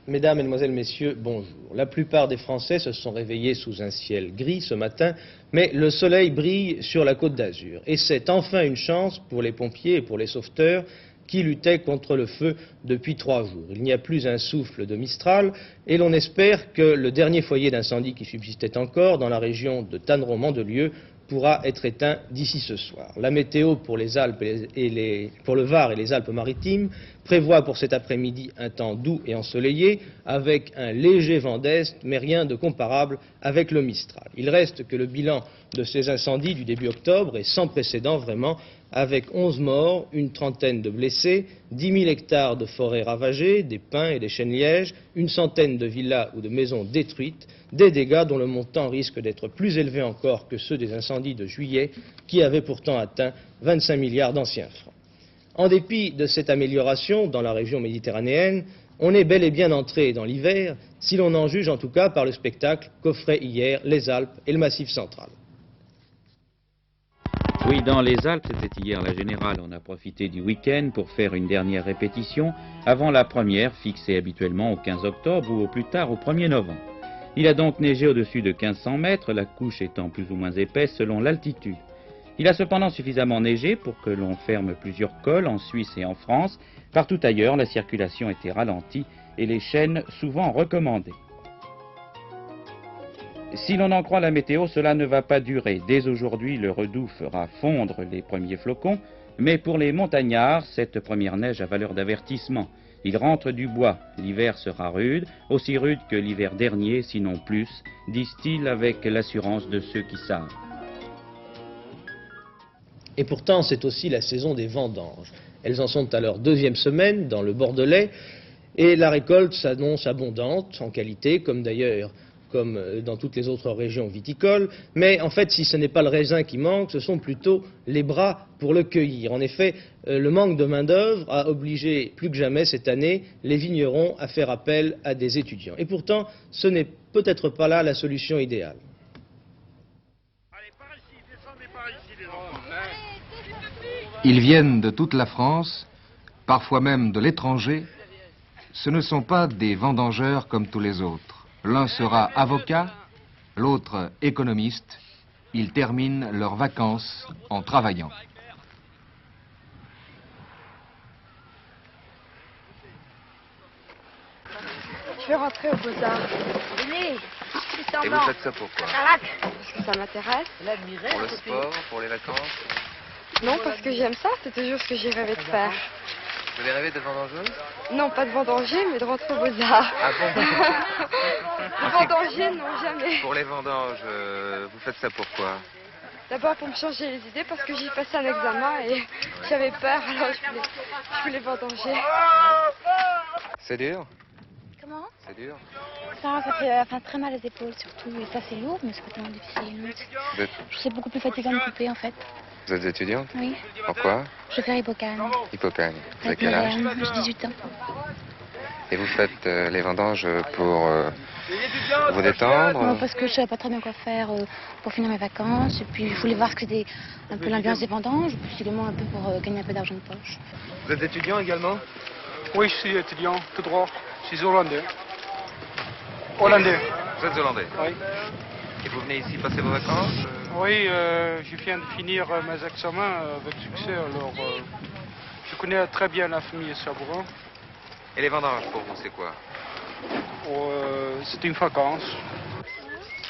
Mesdames, Mesdemoiselles, Messieurs, bonjour. La plupart des Français se sont réveillés sous un ciel gris ce matin, mais le soleil brille sur la Côte d'Azur. Et c'est enfin une chance pour les pompiers et pour les sauveteurs qui luttaient contre le feu depuis 3 jours. Il n'y a plus un souffle de Mistral et l'on espère que le dernier foyer d'incendie qui subsistait encore dans la région de Tanneron-Mandelieu pourra être éteint d'ici ce soir. La météo pour les Alpes pour le Var et les Alpes-Maritimes prévoit pour cet après-midi un temps doux et ensoleillé avec un léger vent d'est, mais rien de comparable avec le Mistral. Il reste que le bilan de ces incendies du début octobre est sans précédent vraiment, avec 11 morts, une trentaine de blessés, 10 000 hectares de forêts ravagées, des pins et des chênes-lièges, une centaine de villas ou de maisons détruites, des dégâts dont le montant risque d'être plus élevé encore que ceux des incendies de juillet, qui avaient pourtant atteint 25 milliards d'anciens francs. En dépit de cette amélioration dans la région méditerranéenne, on est bel et bien entré dans l'hiver, si l'on en juge en tout cas par le spectacle qu'offraient hier les Alpes et le Massif central. Oui, dans les Alpes, c'était hier la générale. On a profité du week-end pour faire une dernière répétition avant la première, fixée habituellement au 15 octobre ou au plus tard au 1er novembre. Il a donc neigé au-dessus de 1500 mètres, la couche étant plus ou moins épaisse selon l'altitude. Il a cependant suffisamment neigé pour que l'on ferme plusieurs cols en Suisse et en France. Partout ailleurs, la circulation était ralentie et les chaînes souvent recommandées. Si l'on en croit la météo, cela ne va pas durer. Dès aujourd'hui, le Redoux fera fondre les premiers flocons, mais pour les montagnards, cette première neige a valeur d'avertissement. Ils rentrent du bois. L'hiver sera rude, aussi rude que l'hiver dernier, sinon plus, disent-ils avec l'assurance de ceux qui savent. Et pourtant, c'est aussi la saison des vendanges. Elles en sont à leur 2e semaine dans le Bordelais, et la récolte s'annonce abondante en qualité, comme d'ailleurs comme dans toutes les autres régions viticoles, mais en fait, si ce n'est pas le raisin qui manque, ce sont plutôt les bras pour le cueillir. En effet, le manque de main-d'œuvre a obligé plus que jamais cette année les vignerons à faire appel à des étudiants. Et pourtant, ce n'est peut-être pas là la solution idéale. Ils viennent de toute la France, parfois même de l'étranger. Ce ne sont pas des vendangeurs comme tous les autres. L'un sera avocat, l'autre économiste. Ils terminent leurs vacances en travaillant. Je vais rentrer au Beaux-Arts. Venez. Et vous faites ça pourquoi? Parce que ça m'intéresse. Pour le sport, pour les vacances? Non, parce que j'aime ça, c'est toujours ce que j'ai rêvé de faire. Vous avez rêvé de vendangeuse? Non, pas de vendanger, mais de rentrer au Beaux-Arts. Ah bon? De vendanger, non, jamais. Pour les vendanges, vous faites ça pourquoi? D'abord pour me changer les idées, parce que j'ai passé un examen et j'avais peur, alors je voulais vendanger. C'est dur? Comment? C'est dur? Ça fait très mal aux épaules surtout, et ça c'est lourd, mais c'est tellement difficile. C'est beaucoup plus fatigant de couper en fait. Vous êtes étudiante? Oui. Pourquoi? Je fais Hippocane. Hippocane. Vous avez Avec quel âge? J'ai 18 ans. Et vous faites les vendanges pour vous détendre? Non, parce que je savais pas très bien quoi faire pour finir mes vacances, et puis je voulais voir ce que c'était un peu l'ambiance des vendanges, et puis également un peu pour gagner un peu d'argent de poche. Vous êtes étudiant également? Oui, je suis étudiant, tout droit. Je suis hollandais. Hollandais. Vous êtes hollandais? Oui. Et vous venez ici passer vos vacances? Oui, je viens de finir mes examens avec succès, alors je connais très bien la famille Sabourin. Et les vendanges pour vous, c'est quoi? C'est une vacance.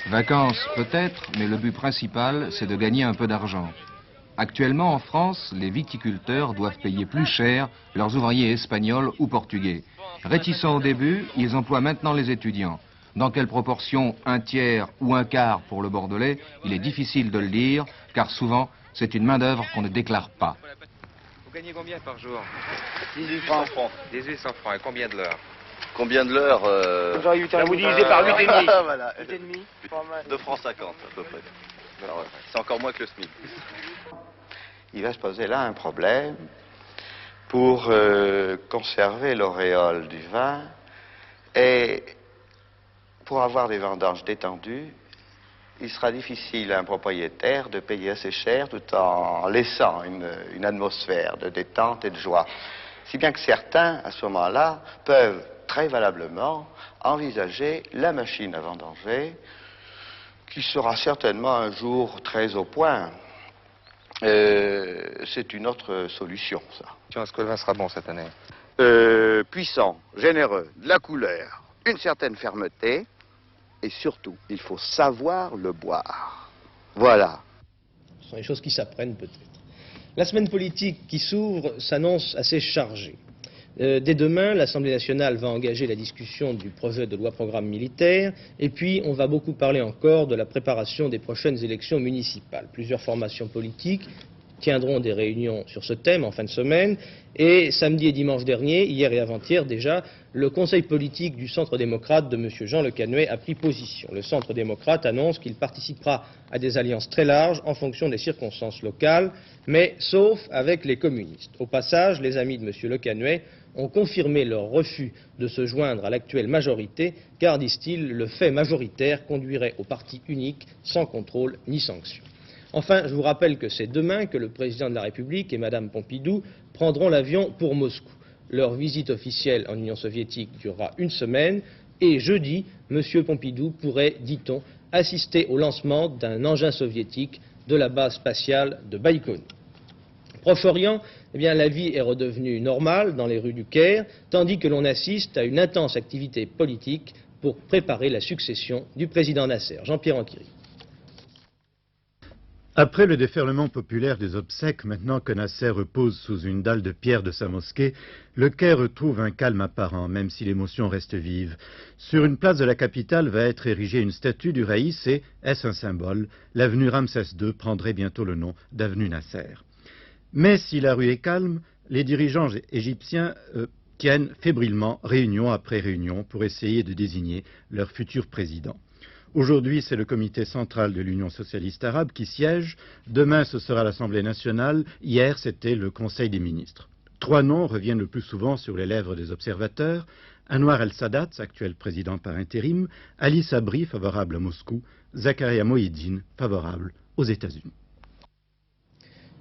Vacances peut-être, mais le but principal, c'est de gagner un peu d'argent. Actuellement, en France, les viticulteurs doivent payer plus cher leurs ouvriers espagnols ou portugais. Réticents au début, ils emploient maintenant les étudiants. Dans quelle proportion, un tiers ou un quart pour le Bordelais, il est difficile de le dire, car souvent, c'est une main-d'œuvre qu'on ne déclare pas. Vous gagnez combien par jour? 1800 francs. 1800 francs. Et combien de l'heure? Combien de l'heure Vous divisez par 8,5. Voilà. 2 francs 50 à peu près. C'est encore moins que le SMIC. Il va se poser là un problème pour conserver l'auréole du vin et pour avoir des vendanges détendues. Il sera difficile à un propriétaire de payer assez cher tout en laissant une atmosphère de détente et de joie. Si bien que certains, à ce moment-là, peuvent très valablement envisager la machine à vendanger, qui sera certainement un jour très au point. C'est une autre solution, ça. Est-ce que le vin sera bon cette année? Puissant, généreux, de la couleur, une certaine fermeté, et surtout, il faut savoir le boire. Voilà. Ce sont des choses qui s'apprennent peut-être. La semaine politique qui s'ouvre s'annonce assez chargée. Dès demain, l'Assemblée nationale va engager la discussion du projet de loi-programme militaire, et puis on va beaucoup parler encore de la préparation des prochaines élections municipales. Plusieurs formations politiques tiendront des réunions sur ce thème en fin de semaine, et samedi et dimanche dernier, hier et avant-hier déjà, le conseil politique du Centre démocrate de M. Jean Le Canuet a pris position. Le Centre démocrate annonce qu'il participera à des alliances très larges en fonction des circonstances locales, mais sauf avec les communistes. Au passage, les amis de M. Le Canuet ont confirmé leur refus de se joindre à l'actuelle majorité, car, disent-ils, le fait majoritaire conduirait au parti unique sans contrôle ni sanction. Enfin, je vous rappelle que c'est demain que le président de la République et Mme Pompidou prendront l'avion pour Moscou. Leur visite officielle en Union soviétique durera une semaine, et jeudi, M. Pompidou pourrait, dit-on, assister au lancement d'un engin soviétique de la base spatiale de Baïkonour. Proche-Orient, eh bien, la vie est redevenue normale dans les rues du Caire, tandis que l'on assiste à une intense activité politique pour préparer la succession du président Nasser. Jean-Pierre Anquery. Après le déferlement populaire des obsèques, maintenant que Nasser repose sous une dalle de pierre de sa mosquée, le Caire retrouve un calme apparent, même si l'émotion reste vive. Sur une place de la capitale va être érigée une statue du Raïs et, est-ce un symbole, l'avenue Ramsès II prendrait bientôt le nom d'avenue Nasser. Mais si la rue est calme, les dirigeants égyptiens tiennent fébrilement réunion après réunion pour essayer de désigner leur futur président. Aujourd'hui, c'est le comité central de l'Union socialiste arabe qui siège. Demain, ce sera l'Assemblée nationale. Hier, c'était le Conseil des ministres. 3 noms reviennent le plus souvent sur les lèvres des observateurs. Anwar el-Sadat, actuel président par intérim. Ali Sabri, favorable à Moscou. Zakaria Mohiddine, favorable aux États-Unis.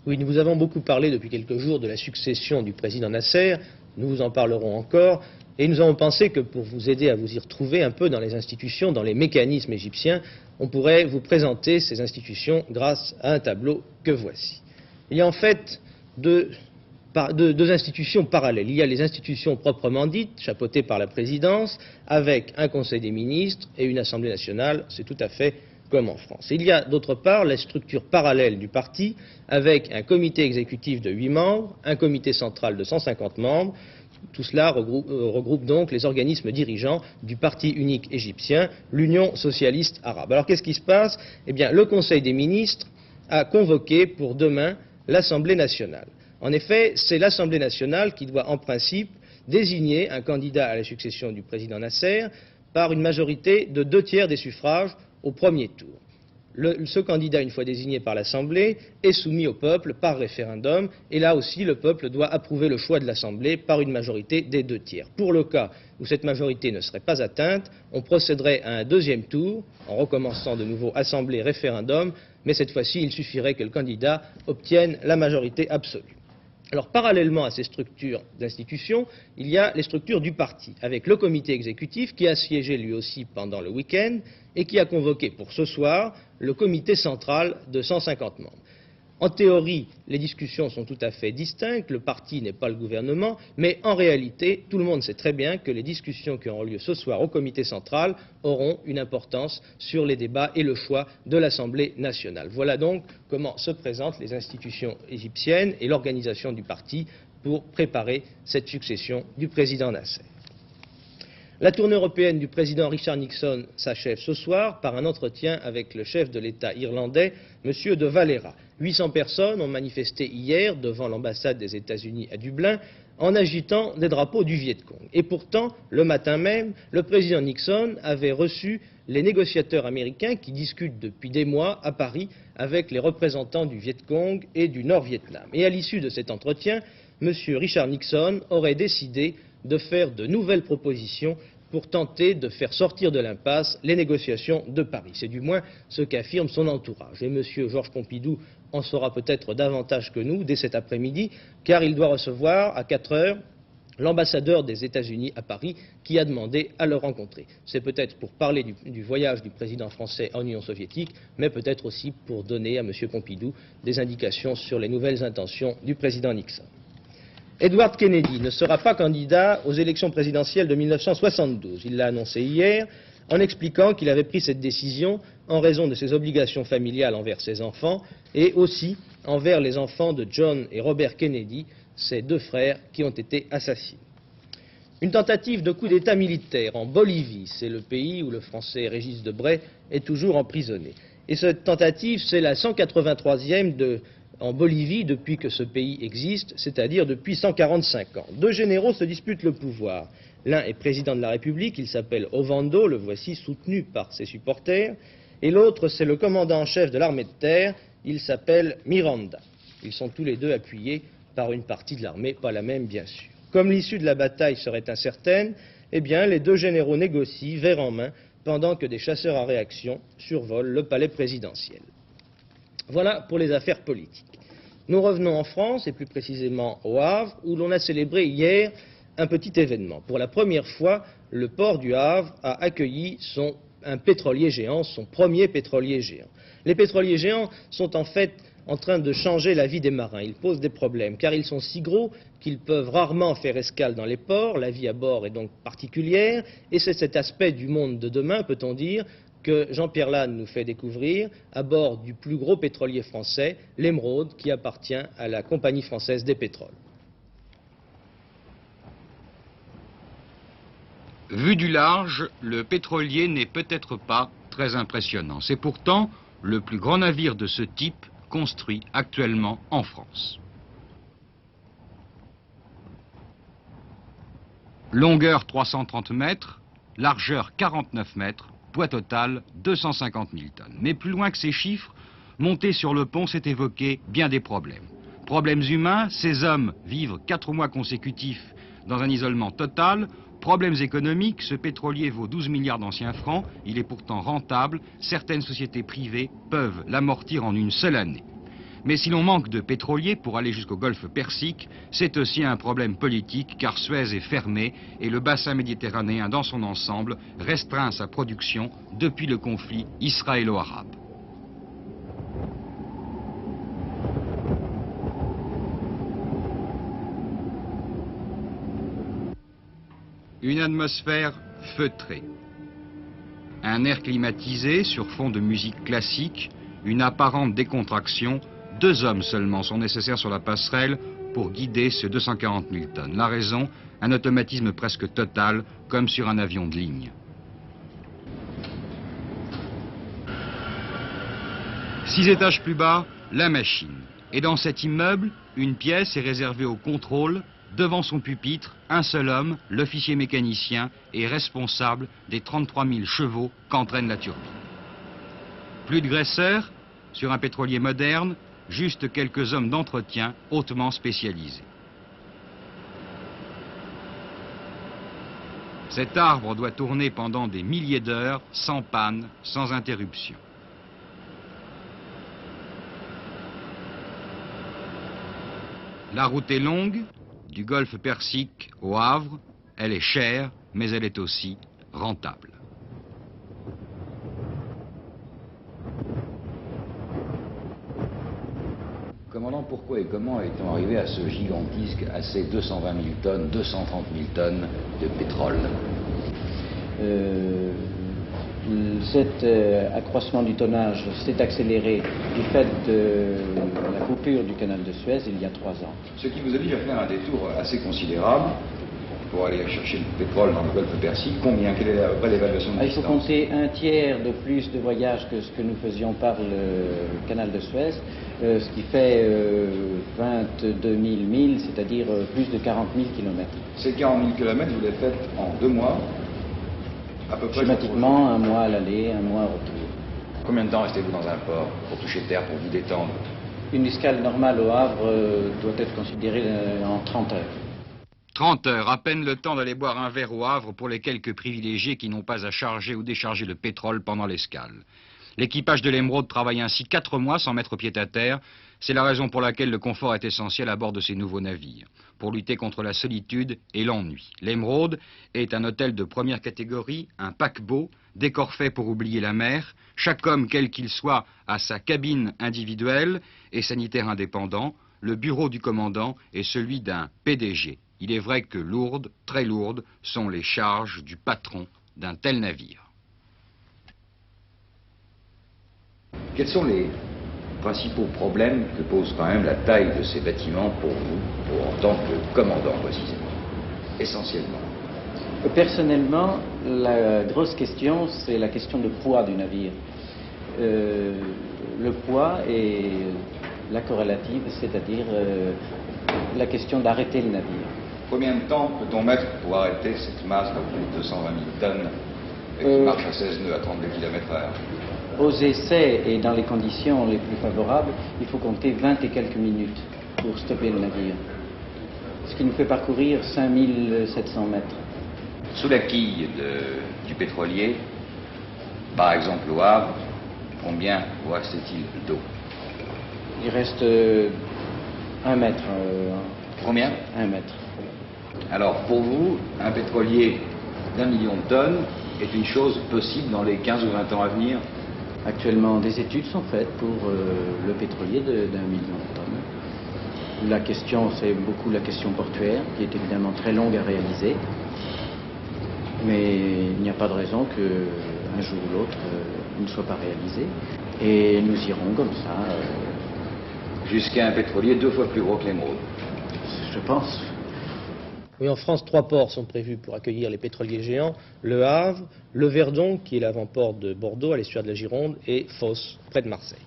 Oui, nous vous avons beaucoup parlé depuis quelques jours de la succession du président Nasser. Nous vous en parlerons encore. Et nous avons pensé que pour vous aider à vous y retrouver un peu dans les institutions, dans les mécanismes égyptiens, on pourrait vous présenter ces institutions grâce à un tableau que voici. Il y a en fait deux institutions parallèles. Il y a les institutions proprement dites, chapeautées par la présidence, avec un conseil des ministres et une assemblée nationale, c'est tout à fait comme en France. Et il y a d'autre part la structure parallèle du parti, avec un comité exécutif de 8 membres, un comité central de 150 membres. Tout cela regroupe donc les organismes dirigeants du parti unique égyptien, l'Union socialiste arabe. Alors qu'est-ce qui se passe? Eh bien, le Conseil des ministres a convoqué pour demain l'Assemblée nationale. En effet, c'est l'Assemblée nationale qui doit en principe désigner un candidat à la succession du président Nasser par une majorité de 2/3 des suffrages au premier tour. Ce candidat, une fois désigné par l'Assemblée, est soumis au peuple par référendum, et là aussi le peuple doit approuver le choix de l'Assemblée par une majorité des 2/3. Pour le cas où cette majorité ne serait pas atteinte, on procéderait à un deuxième tour, en recommençant de nouveau Assemblée, référendum, mais cette fois-ci il suffirait que le candidat obtienne la majorité absolue. Alors, parallèlement à ces structures d'institutions, il y a les structures du parti, avec le comité exécutif qui a siégé lui aussi pendant le week-end et qui a convoqué pour ce soir le comité central de 150 membres. En théorie, les discussions sont tout à fait distinctes, le parti n'est pas le gouvernement, mais en réalité, tout le monde sait très bien que les discussions qui auront lieu ce soir au comité central auront une importance sur les débats et le choix de l'Assemblée nationale. Voilà donc comment se présentent les institutions égyptiennes et l'organisation du parti pour préparer cette succession du président Nasser. La tournée européenne du président Richard Nixon s'achève ce soir par un entretien avec le chef de l'État irlandais, M. de Valera. 800 personnes ont manifesté hier devant l'ambassade des États-Unis à Dublin en agitant des drapeaux du Viet Cong. Et pourtant, le matin même, le président Nixon avait reçu les négociateurs américains qui discutent depuis des mois à Paris avec les représentants du Viet Cong et du Nord-Vietnam. Et à l'issue de cet entretien, M. Richard Nixon aurait décidé de faire de nouvelles propositions pour tenter de faire sortir de l'impasse les négociations de Paris. C'est du moins ce qu'affirme son entourage. Et M. Georges Pompidou en saura peut-être davantage que nous dès cet après-midi, car il doit recevoir à 4 heures l'ambassadeur des États-Unis à Paris qui a demandé à le rencontrer. C'est peut-être pour parler du voyage du président français en Union soviétique, mais peut-être aussi pour donner à M. Pompidou des indications sur les nouvelles intentions du président Nixon. Edward Kennedy ne sera pas candidat aux élections présidentielles de 1972. Il l'a annoncé hier en expliquant qu'il avait pris cette décision en raison de ses obligations familiales envers ses enfants et aussi envers les enfants de John et Robert Kennedy, ses deux frères qui ont été assassinés. Une tentative de coup d'État militaire en Bolivie, c'est le pays où le Français Régis Debray est toujours emprisonné. Et cette tentative, c'est la 183e en Bolivie depuis que ce pays existe, c'est-à-dire depuis 145 ans. Deux généraux se disputent le pouvoir. L'un est président de la République, il s'appelle Ovando, le voici soutenu par ses supporters, et l'autre c'est le commandant en chef de l'armée de terre, il s'appelle Miranda. Ils sont tous les deux appuyés par une partie de l'armée, pas la même bien sûr. Comme l'issue de la bataille serait incertaine, eh bien les deux généraux négocient verre en main pendant que des chasseurs à réaction survolent le palais présidentiel. Voilà pour les affaires politiques. Nous revenons en France, et plus précisément au Havre, où l'on a célébré hier un petit événement. Pour la première fois, le port du Havre a accueilli un pétrolier géant, son premier pétrolier géant. Les pétroliers géants sont en fait en train de changer la vie des marins. Ils posent des problèmes, car ils sont si gros qu'ils peuvent rarement faire escale dans les ports. La vie à bord est donc particulière, et c'est cet aspect du monde de demain, peut-on dire, que Jean-Pierre Lannes nous fait découvrir à bord du plus gros pétrolier français, l'Émeraude, qui appartient à la Compagnie française des pétroles. Vu du large, le pétrolier n'est peut-être pas très impressionnant. C'est pourtant le plus grand navire de ce type construit actuellement en France. Longueur 330 mètres, largeur 49 mètres, poids total 250 000 tonnes. Mais plus loin que ces chiffres, monter sur le pont, c'est évoquer bien des problèmes. Problèmes humains, ces hommes vivent 4 mois consécutifs dans un isolement total. Problèmes économiques, ce pétrolier vaut 12 milliards d'anciens francs, il est pourtant rentable, certaines sociétés privées peuvent l'amortir en une seule année. Mais si l'on manque de pétrolier pour aller jusqu'au golfe Persique, c'est aussi un problème politique car Suez est fermé et le bassin méditerranéen dans son ensemble restreint sa production depuis le conflit israélo-arabe. Une atmosphère feutrée. Un air climatisé sur fond de musique classique, une apparente décontraction. 2 hommes seulement sont nécessaires sur la passerelle pour guider ces 240 000 tonnes. La raison, un automatisme presque total, comme sur un avion de ligne. 6 étages plus bas, la machine. Et dans cet immeuble, une pièce est réservée au contrôle. Devant son pupitre, un seul homme, l'officier mécanicien, est responsable des 33 000 chevaux qu'entraîne la turbine. Plus de graisseurs, sur un pétrolier moderne, juste quelques hommes d'entretien hautement spécialisés. Cet arbre doit tourner pendant des milliers d'heures, sans panne, sans interruption. La route est longue, du golfe Persique au Havre, elle est chère, mais elle est aussi rentable. Commandant, pourquoi et comment est-on arrivé à ce gigantisque, à ces 220 000 tonnes, 230 000 tonnes de pétrole? Cet accroissement du tonnage s'est accéléré du fait de la coupure du canal de Suez il y a 3 ans. Ce qui vous oblige à faire un détour assez considérable pour aller chercher le pétrole dans le golfe Persique. Combien? Quelle est à peu près l'évaluation de distance? Il faut compter 1/3 de plus de voyages que ce que nous faisions par le canal de Suez, ce qui fait 22 000 milles, c'est-à-dire plus de 40 000 km. Ces 40 000 km, vous les faites en 2 mois? À peu près schématiquement, 1 mois à l'aller, 1 mois au retour. Combien de temps restez-vous dans un port pour toucher terre, pour vous détendre? Une escale normale au Havre doit être considérée en 30 heures. 30 heures, à peine le temps d'aller boire un verre au Havre pour les quelques privilégiés qui n'ont pas à charger ou décharger le pétrole pendant l'escale. L'équipage de l'Émeraude travaille ainsi 4 mois sans mettre pied à terre. C'est la raison pour laquelle le confort est essentiel à bord de ces nouveaux navires, pour lutter contre la solitude et l'ennui. L'Émeraude est un hôtel de première catégorie, un paquebot, décor fait pour oublier la mer. Chaque homme, quel qu'il soit, a sa cabine individuelle et sanitaire indépendant. Le bureau du commandant est celui d'un PDG. Il est vrai que lourdes, très lourdes, sont les charges du patron d'un tel navire. Quels sont les principaux problèmes que pose quand même la taille de ces bâtiments pour vous, en tant que commandant précisément, essentiellement? Personnellement, la grosse question, c'est la question de poids du navire. Le poids et la corrélative, c'est-à-dire la question d'arrêter le navire. Combien de temps peut-on mettre pour arrêter cette masse de plus de 220 000 tonnes qui marche à 16 nœuds à 32 km/h? Aux essais et dans les conditions les plus favorables, il faut compter 20 et quelques minutes pour stopper le navire. Ce qui nous fait parcourir 5700 mètres. Sous la quille du pétrolier, par exemple au Havre, combien vous reste-t-il d'eau? Il reste 1 mètre. Combien? 1 mètre. Alors pour vous, un pétrolier d'1 million de tonnes est une chose possible dans les 15 ou 20 ans à venir? Actuellement, des études sont faites pour le pétrolier d'1 million de tonnes. La question, c'est beaucoup la question portuaire, qui est évidemment très longue à réaliser. Mais il n'y a pas de raison qu'un jour ou l'autre, il ne soit pas réalisé. Et nous irons comme ça. Jusqu'à un pétrolier 2 fois plus gros que l'Émeraude. Je pense. Oui, en France, 3 ports sont prévus pour accueillir les pétroliers géants. Le Havre, le Verdon, qui est l'avant-port de Bordeaux, à l'estuaire de la Gironde, et Fos, près de Marseille.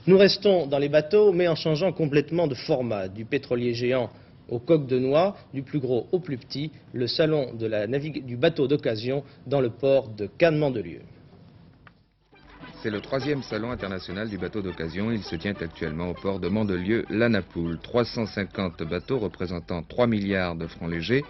Nous restons dans les bateaux, mais en changeant complètement de format, du pétrolier géant au coq de noix, du plus gros au plus petit, le salon du bateau d'occasion dans le port de Cannes-Mandelieu. C'est le 3e salon international du bateau d'occasion. Il se tient actuellement au port de Mandelieu-La Napoule. 350 bateaux représentant 3 milliards de francs légers.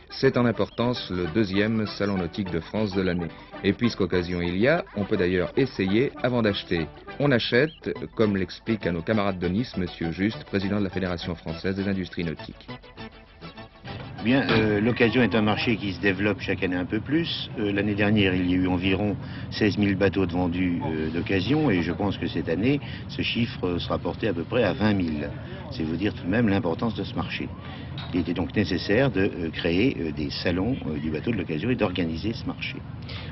C'est en importance le 2e salon nautique de France de l'année. Et puisqu'occasion il y a, on peut d'ailleurs essayer avant d'acheter. On achète, comme l'explique à nos camarades de Nice, Monsieur Juste, président de la Fédération française des industries nautiques. Bien, l'occasion est un marché qui se développe chaque année un peu plus. L'année dernière, il y a eu environ 16 000 bateaux de vendus d'occasion et je pense que cette année, ce chiffre sera porté à peu près à 20 000. C'est vous dire tout de même l'importance de ce marché. Il était donc nécessaire de créer des salons du bateau de l'occasion et d'organiser ce marché.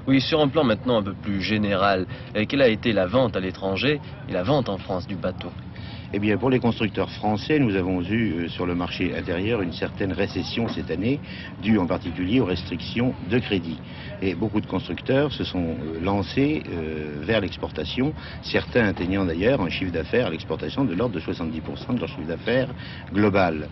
Oui, sur un plan maintenant un peu plus général, quelle a été la vente à l'étranger et la vente en France du bateau? Eh bien, pour les constructeurs français, nous avons eu sur le marché intérieur une certaine récession cette année, due en particulier aux restrictions de crédit. Et beaucoup de constructeurs se sont lancés vers l'exportation, certains atteignant d'ailleurs un chiffre d'affaires à l'exportation de l'ordre de 70% de leur chiffre d'affaires global.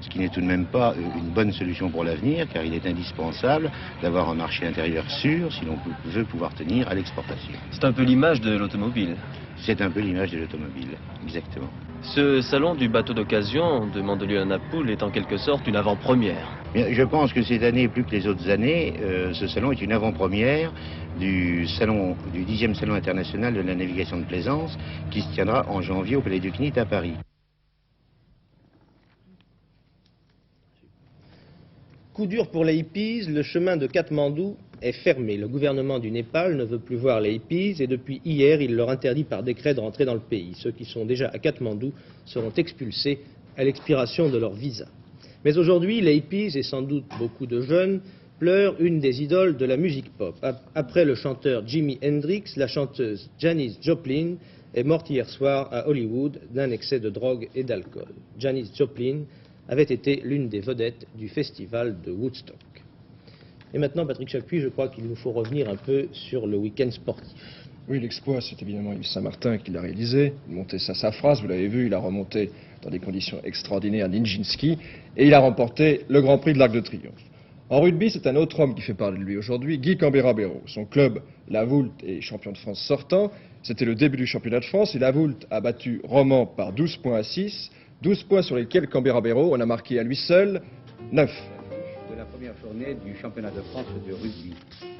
Ce qui n'est tout de même pas une bonne solution pour l'avenir, car il est indispensable d'avoir un marché intérieur sûr si l'on veut pouvoir tenir à l'exportation. C'est un peu l'image de l'automobile. C'est un peu l'image de l'automobile, exactement. Ce salon du bateau d'occasion de Mandelieu à Napoule est en quelque sorte une avant-première. Bien, je pense que cette année, plus que les autres années, ce salon est une avant-première du 10e salon international de la navigation de plaisance qui se tiendra en janvier au Palais du CNIT à Paris. Coup dur pour les hippies, le chemin de Katmandou est fermé. Le gouvernement du Népal ne veut plus voir les hippies et depuis hier, il leur interdit par décret de rentrer dans le pays. Ceux qui sont déjà à Katmandou seront expulsés à l'expiration de leur visa. Mais aujourd'hui, les hippies et sans doute beaucoup de jeunes pleurent une des idoles de la musique pop. Après le chanteur Jimi Hendrix, la chanteuse Janis Joplin est morte hier soir à Hollywood d'un excès de drogue et d'alcool. Janis Joplin avait été l'une des vedettes du festival de Woodstock. Et maintenant, Patrick Chapuis, je crois qu'il nous faut revenir un peu sur le week-end sportif. Oui, l'exploit, c'est évidemment Yves Saint-Martin qui l'a réalisé. Il montait sa phrase, vous l'avez vu, il a remonté dans des conditions extraordinaires Nijinsky, et il a remporté le Grand Prix de l'Arc de Triomphe. En rugby, c'est un autre homme qui fait parler de lui aujourd'hui, Guy Cambera-Béraud. Son club, la Voulte, est champion de France sortant. C'était le début du championnat de France, et la Voulte a battu Romans par 12 points à 6. 12 points sur lesquels Cambera-Béraud en a marqué à lui seul 9. De la première journée du championnat de France de rugby.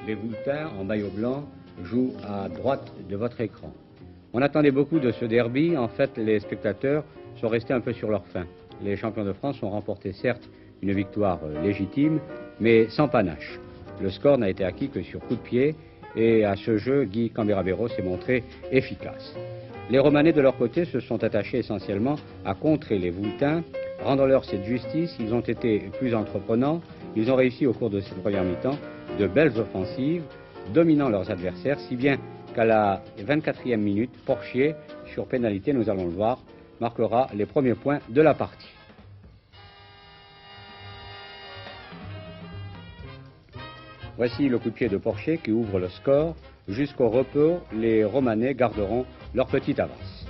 Les Voultards, en maillot blanc, joue à droite de votre écran. On attendait beaucoup de ce derby. En fait, les spectateurs sont restés un peu sur leur faim. Les champions de France ont remporté certes une victoire légitime, mais sans panache. Le score n'a été acquis que sur coup de pied et à ce jeu, Guy Camberabero s'est montré efficace. Les Romanais, de leur côté, se sont attachés essentiellement à contrer les Voultins. Rendant-leur cette justice, ils ont été plus entreprenants. Ils ont réussi au cours de cette première mi-temps de belles offensives, dominant leurs adversaires, si bien qu'à la 24e minute, Porchier, sur pénalité, nous allons le voir, marquera les premiers points de la partie. Voici le coup de pied de Porchier qui ouvre le score. Jusqu'au repos, les Romanais garderont leur petite avance.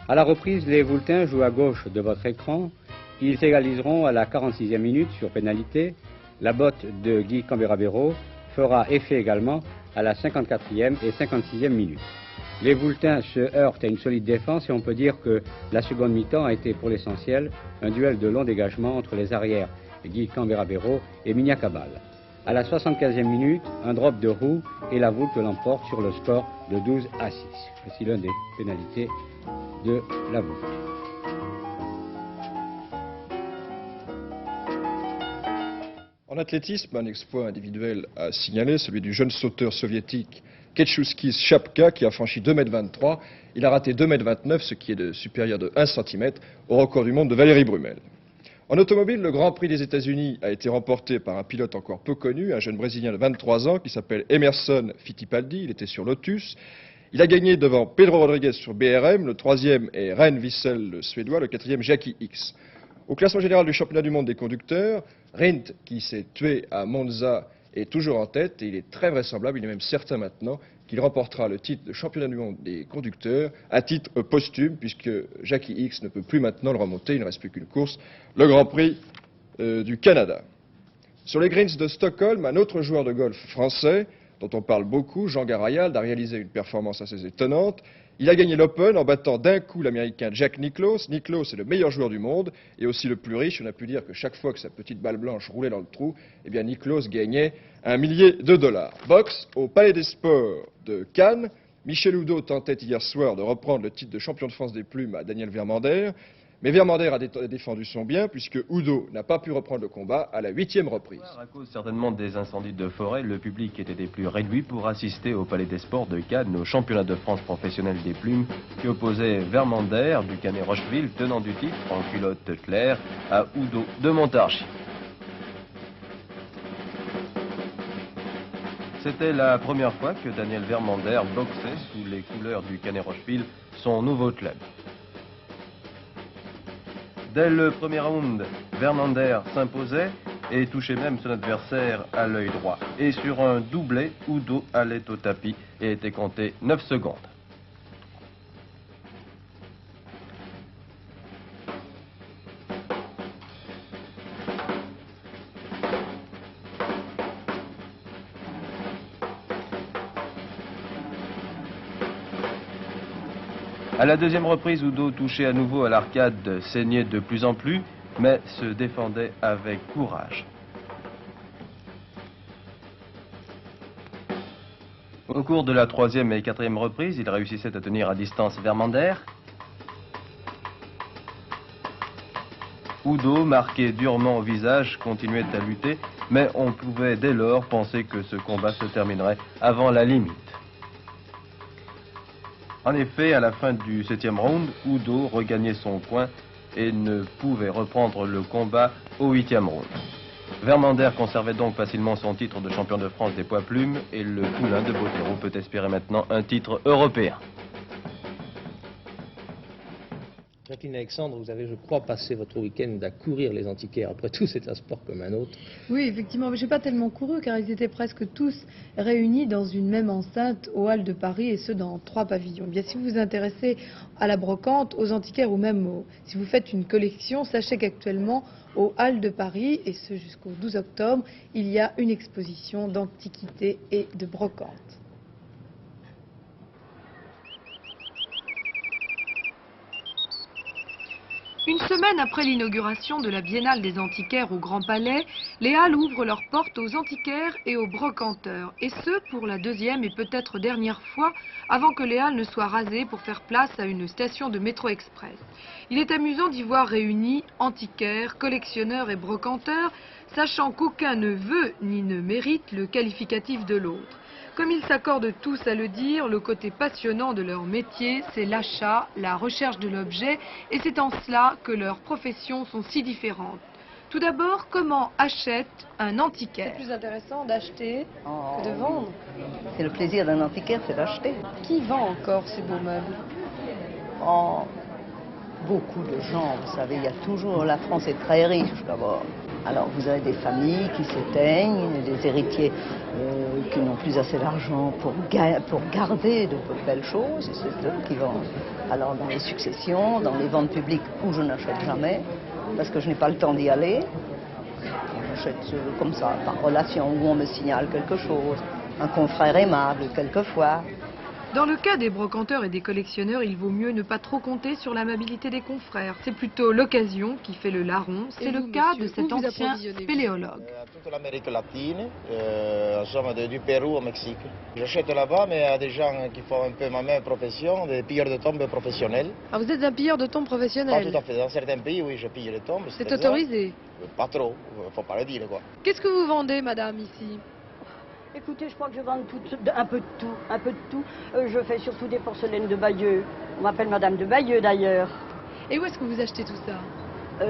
À la reprise, les Voultins jouent à gauche de votre écran. Ils égaliseront à la 46e minute sur pénalité. La botte de Guy Camberabero fera effet également à la 54e et 56e minute. Les Voultins se heurtent à une solide défense et on peut dire que la seconde mi-temps a été pour l'essentiel un duel de long dégagement entre les arrières Guy Camberabero et Minia Cabal. À la 75e minute, un drop de Roux et la Voulte l'emporte sur le score de 12 à 6. Voici l'un des pénalités de la Voulte. En athlétisme, un exploit individuel à signaler, celui du jeune sauteur soviétique Ketchouskis Chapka qui a franchi 2,23 m. Il a raté 2,29 m, ce qui est supérieur de 1 cm au record du monde de Valérie Brumel. En automobile, le Grand Prix des États-Unis a été remporté par un pilote encore peu connu, un jeune Brésilien de 23 ans qui s'appelle Emerson Fittipaldi. Il était sur Lotus. Il a gagné devant Pedro Rodriguez sur BRM, le troisième est Ren Wiesel, le Suédois, le quatrième Jackie X. Au classement général du championnat du monde des conducteurs, Rindt, qui s'est tué à Monza, est toujours en tête et il est très vraisemblable, il est même certain maintenant, qu'il remportera le titre de championnat du monde des conducteurs à titre posthume, puisque Jackie X ne peut plus maintenant le remonter, il ne reste plus qu'une course, le Grand Prix du Canada. Sur les greens de Stockholm, un autre joueur de golf français, dont on parle beaucoup, Jean Garayald, a réalisé une performance assez étonnante. Il a gagné l'Open en battant d'un coup l'Américain Jack Nicklaus. Nicklaus est le meilleur joueur du monde et aussi le plus riche. On a pu dire que chaque fois que sa petite balle blanche roulait dans le trou, eh bien Nicklaus gagnait $1 millier. Boxe, au Palais des Sports de Cannes, Michel Oudot tentait hier soir de reprendre le titre de champion de France des plumes à Daniel Vermander. Mais Vermander a défendu son bien puisque Oudot n'a pas pu reprendre le combat à la 8e reprise. À cause certainement des incendies de forêt, le public était des plus réduits pour assister au Palais des Sports de Cannes au championnat de France professionnel des plumes qui opposait Vermander du Canet-Rocheville, tenant du titre en culotte claire, à Oudot de Montargis. C'était la première fois que Daniel Vermander boxait sous les couleurs du Canet-Rocheville, son nouveau club. Dès le premier round, Vermander s'imposait et touchait même son adversaire à l'œil droit. Et sur un doublé, Oudot allait au tapis et était compté 9 secondes. À la deuxième reprise, Oudot touchait à nouveau à l'arcade, saignait de plus en plus, mais se défendait avec courage. Au cours de la troisième et quatrième reprise, il réussissait à tenir à distance Vermander. Oudot, marqué durement au visage, continuait à lutter, mais on pouvait dès lors penser que ce combat se terminerait avant la limite. En effet, à la fin du 7e round, Oudot regagnait son coin et ne pouvait reprendre le combat au 8e round. Vermander conservait donc facilement son titre de champion de France des poids plumes et le poulain de Bottero peut espérer maintenant un titre européen. Jacqueline Alexandre, vous avez, je crois, passé votre week-end à courir les antiquaires. Après tout, c'est un sport comme un autre. Oui, effectivement, mais je n'ai pas tellement couru car ils étaient presque tous réunis dans une même enceinte aux Halles de Paris et ce dans 3 pavillons. Bien, si vous vous intéressez à la brocante, aux antiquaires ou même si vous faites une collection, sachez qu'actuellement aux Halles de Paris, et ce jusqu'au 12 octobre, il y a une exposition d'antiquités et de brocante. Une semaine après l'inauguration de la Biennale des antiquaires au Grand Palais, les Halles ouvrent leurs portes aux antiquaires et aux brocanteurs. Et ce, pour la deuxième et peut-être dernière fois, avant que les Halles ne soient rasées pour faire place à une station de métro express. Il est amusant d'y voir réunis antiquaires, collectionneurs et brocanteurs, sachant qu'aucun ne veut ni ne mérite le qualificatif de l'autre. Comme ils s'accordent tous à le dire, le côté passionnant de leur métier, c'est l'achat, la recherche de l'objet, et c'est en cela que leurs professions sont si différentes. Tout d'abord, comment achète un antiquaire? C'est plus intéressant d'acheter que de vendre. C'est le plaisir d'un antiquaire, c'est d'acheter. Qui vend encore ces beaux meubles? Beaucoup de gens, vous savez, il y a toujours, la France est très riche d'abord. Alors vous avez des familles qui s'éteignent, des héritiers qui n'ont plus assez d'argent pour garder de belles choses, et c'est eux qui vendent. Alors dans les successions, dans les ventes publiques où je n'achète jamais, parce que je n'ai pas le temps d'y aller, j'achète comme ça, par relation, où on me signale quelque chose, un confrère aimable quelquefois. Dans le cas des brocanteurs et des collectionneurs, il vaut mieux ne pas trop compter sur l'amabilité des confrères. C'est plutôt l'occasion qui fait le larron. C'est le cas de cet ancien spéléologue. Toute l'Amérique latine, en somme du Pérou au Mexique. J'achète là-bas, mais à des gens qui font un peu ma même profession, des pilleurs de tombes professionnels. Ah, vous êtes un pilleur de tombes professionnel? Pas tout à fait. Dans certains pays, oui, je pille les tombes. C'est autorisé? Pas trop, faut pas le dire, quoi. Qu'est-ce que vous vendez, madame, ici? Écoutez, je crois que je vends un peu de tout. Je fais surtout des porcelaines de Bayeux. On m'appelle Madame de Bayeux d'ailleurs. Et où est-ce que vous achetez tout ça?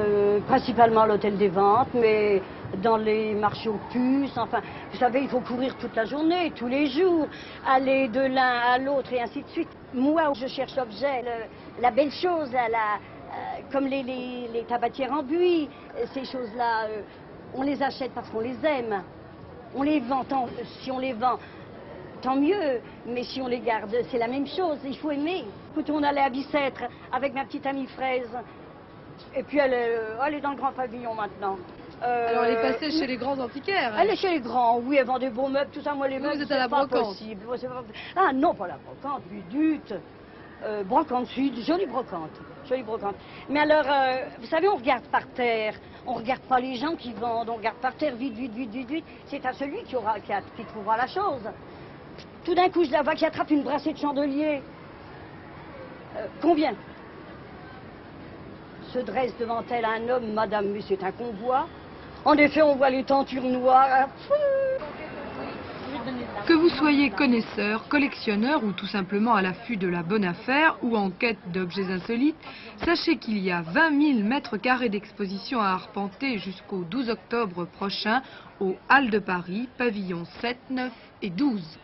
Principalement à l'hôtel des ventes, mais dans les marchés aux puces. Enfin, vous savez, il faut courir toute la journée, tous les jours, aller de l'un à l'autre et ainsi de suite. Moi, je cherche l'objet, la belle chose, comme les tabatières en buis. Ces choses-là, on les achète parce qu'on les aime. On les vend, si on les vend, tant mieux, mais si on les garde, c'est la même chose, il faut aimer. Écoutez, on allait à Bicêtre avec ma petite amie Fraise, et puis elle est dans le grand pavillon maintenant. Alors elle est passée chez les grands antiquaires? Elle est chez les grands, oui, elle vend des beaux meubles, tout ça, moi les meubles, vous êtes à la brocante? Ah non, pas la brocante, Budute. Brocante sud, jolie brocante. Mais alors, vous savez, on regarde par terre, on regarde pas les gens qui vendent, on regarde par terre, vite. C'est à celui qui trouvera la chose. Tout d'un coup, je la vois qui attrape une brassée de chandelier. Combien? Se dresse devant elle un homme, madame, mais c'est un convoi. En effet, on voit les tentures noires. Que vous soyez connaisseur, collectionneur ou tout simplement à l'affût de la bonne affaire ou en quête d'objets insolites, sachez qu'il y a 20 000 mètres carrés d'exposition à arpenter jusqu'au 12 octobre prochain aux Halles de Paris, pavillons 7, 9 et 12.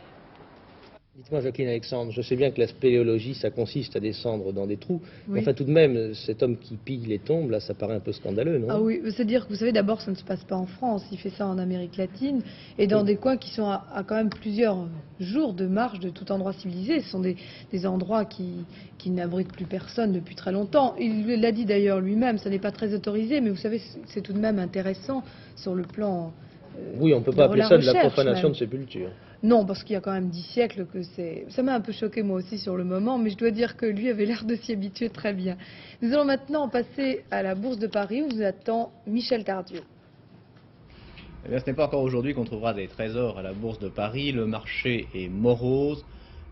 Dites-moi, Jacqueline Alexandre, je sais bien que la spéléologie, ça consiste à descendre dans des trous. Oui. Mais enfin, tout de même, cet homme qui pille les tombes, là, ça paraît un peu scandaleux, non? Ah oui, c'est-à-dire que vous savez, d'abord, ça ne se passe pas en France. Il fait ça en Amérique latine et dans des coins qui sont à quand même plusieurs jours de marche de tout endroit civilisé. Ce sont des endroits qui n'abritent plus personne depuis très longtemps. Il l'a dit d'ailleurs lui-même, ça n'est pas très autorisé, mais vous savez, c'est tout de même intéressant sur le plan oui, on ne peut pas appeler ça de la profanation même. de sépulture. Non, parce qu'il y a quand même 10 siècles que c'est... Ça m'a un peu choqué moi aussi sur le moment, mais je dois dire que lui avait l'air de s'y habituer très bien. Nous allons maintenant passer à la Bourse de Paris où nous attend Michel Tardieu. Eh bien, ce n'est pas encore aujourd'hui qu'on trouvera des trésors à la Bourse de Paris. Le marché est morose.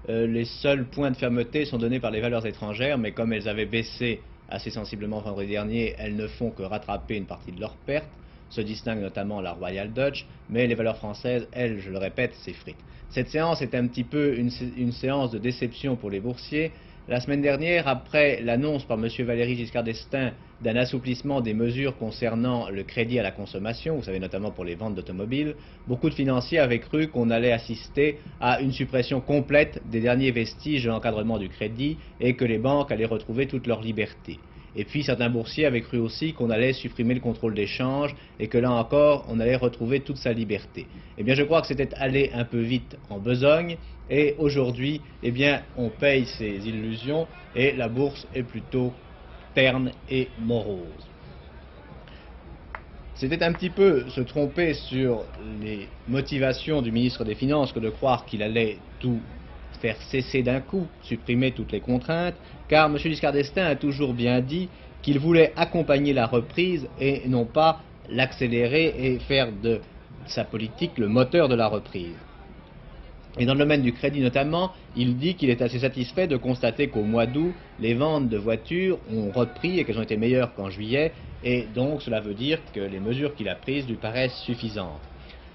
Les seuls points de fermeté sont donnés par les valeurs étrangères, mais comme elles avaient baissé assez sensiblement vendredi dernier, elles ne font que rattraper une partie de leurs pertes. Se distingue notamment la Royal Dutch, mais les valeurs françaises, elles, je le répète, s'effritent. Cette séance est un petit peu une séance de déception pour les boursiers. La semaine dernière, après l'annonce par M. Valéry Giscard d'Estaing d'un assouplissement des mesures concernant le crédit à la consommation, vous savez notamment pour les ventes d'automobiles, beaucoup de financiers avaient cru qu'on allait assister à une suppression complète des derniers vestiges de l'encadrement du crédit et que les banques allaient retrouver toute leur liberté. Et puis certains boursiers avaient cru aussi qu'on allait supprimer le contrôle des changes et que là encore on allait retrouver toute sa liberté. Eh bien je crois que c'était allé un peu vite en besogne et aujourd'hui eh bien on paye ces illusions et la bourse est plutôt terne et morose. C'était un petit peu se tromper sur les motivations du ministre des Finances que de croire qu'il allait tout faire cesser d'un coup, supprimer toutes les contraintes, car M. Giscard d'Estaing a toujours bien dit qu'il voulait accompagner la reprise et non pas l'accélérer et faire de sa politique le moteur de la reprise. Et dans le domaine du crédit notamment, il dit qu'il est assez satisfait de constater qu'au mois d'août, les ventes de voitures ont repris et qu'elles ont été meilleures qu'en juillet, et donc cela veut dire que les mesures qu'il a prises lui paraissent suffisantes.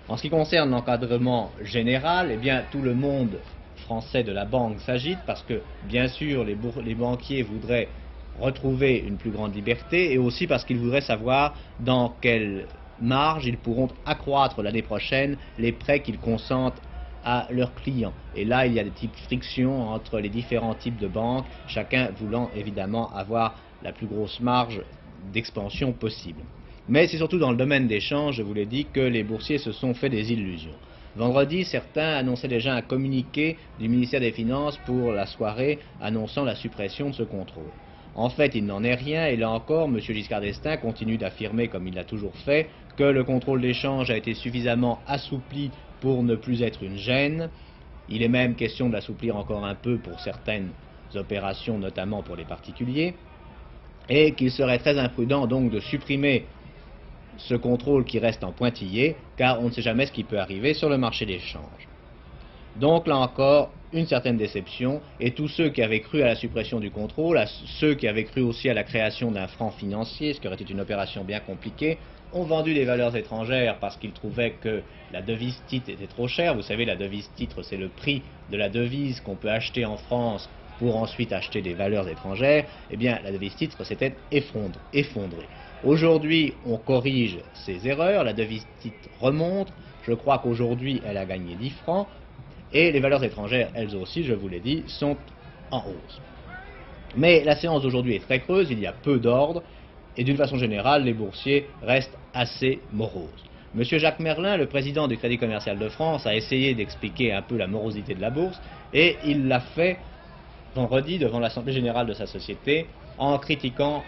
En ce qui concerne l'encadrement général, eh bien tout le monde français de la banque s'agite parce que bien sûr les banquiers voudraient retrouver une plus grande liberté et aussi parce qu'ils voudraient savoir dans quelle marge ils pourront accroître l'année prochaine les prêts qu'ils consentent à leurs clients. Et là, il y a des petites frictions entre les différents types de banques, chacun voulant évidemment avoir la plus grosse marge d'expansion possible. Mais c'est surtout dans le domaine des changes, je vous l'ai dit, que les boursiers se sont fait des illusions. Vendredi, certains annonçaient déjà un communiqué du ministère des Finances pour la soirée annonçant la suppression de ce contrôle. En fait, il n'en est rien et là encore, M. Giscard d'Estaing continue d'affirmer, comme il l'a toujours fait, que le contrôle des changes a été suffisamment assoupli pour ne plus être une gêne. Il est même question de l'assouplir encore un peu pour certaines opérations, notamment pour les particuliers, et qu'il serait très imprudent donc de supprimer ce contrôle qui reste en pointillé, car on ne sait jamais ce qui peut arriver sur le marché des changes. Donc là encore, une certaine déception, et tous ceux qui avaient cru à la suppression du contrôle, ceux qui avaient cru aussi à la création d'un franc financier, ce qui aurait été une opération bien compliquée, ont vendu des valeurs étrangères parce qu'ils trouvaient que la devise titre était trop chère. Vous savez, la devise titre, c'est le prix de la devise qu'on peut acheter en France pour ensuite acheter des valeurs étrangères. Eh bien, la devise titre s'était effondrée. Aujourd'hui, on corrige ces erreurs, la devise titre remonte. Je crois qu'aujourd'hui, elle a gagné 10 francs. Et les valeurs étrangères, elles aussi, je vous l'ai dit, sont en hausse. Mais la séance d'aujourd'hui est très creuse, il y a peu d'ordre. Et d'une façon générale, les boursiers restent assez moroses. Monsieur Jacques Merlin, le président du Crédit Commercial de France, a essayé d'expliquer un peu la morosité de la bourse, et il l'a fait vendredi devant l'Assemblée générale de sa société, en critiquant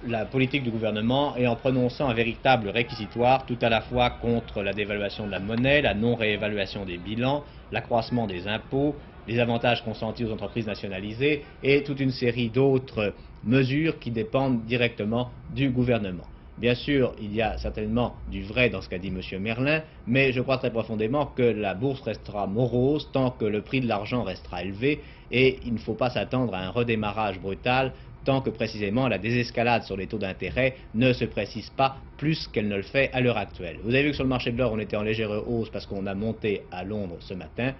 la politique du gouvernement et en prononçant un véritable réquisitoire tout à la fois contre la dévaluation de la monnaie, la non-réévaluation des bilans, l'accroissement des impôts, les avantages consentis aux entreprises nationalisées et toute une série d'autres mesures qui dépendent directement du gouvernement. Bien sûr, il y a certainement du vrai dans ce qu'a dit M. Merlin, mais je crois très profondément que la bourse restera morose tant que le prix de l'argent restera élevé et il ne faut pas s'attendre à un redémarrage brutal tant que précisément la désescalade sur les taux d'intérêt ne se précise pas plus qu'elle ne le fait à l'heure actuelle. Vous avez vu que sur le marché de l'or, on était en légère hausse parce qu'on a monté à Londres ce matin.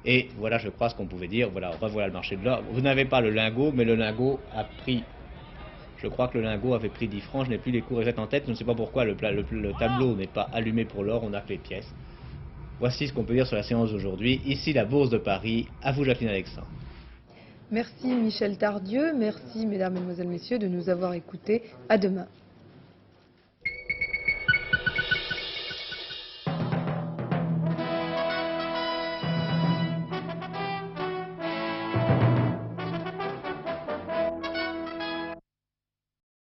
Et voilà, je crois, ce qu'on pouvait dire. Voilà, revoilà le marché de l'or. Vous n'avez pas le lingot, mais le lingot a pris... Je crois que le lingot avait pris 10 francs. Je n'ai plus les cours exacts en tête. Je ne sais pas pourquoi le tableau n'est pas allumé pour l'or. On a que les pièces. Voici ce qu'on peut dire sur la séance d'aujourd'hui. Ici, la Bourse de Paris. À vous, Jacqueline Alexandre. Merci Michel Tardieu. Merci, mesdames, mesdemoiselles, messieurs, de nous avoir écoutés. À demain.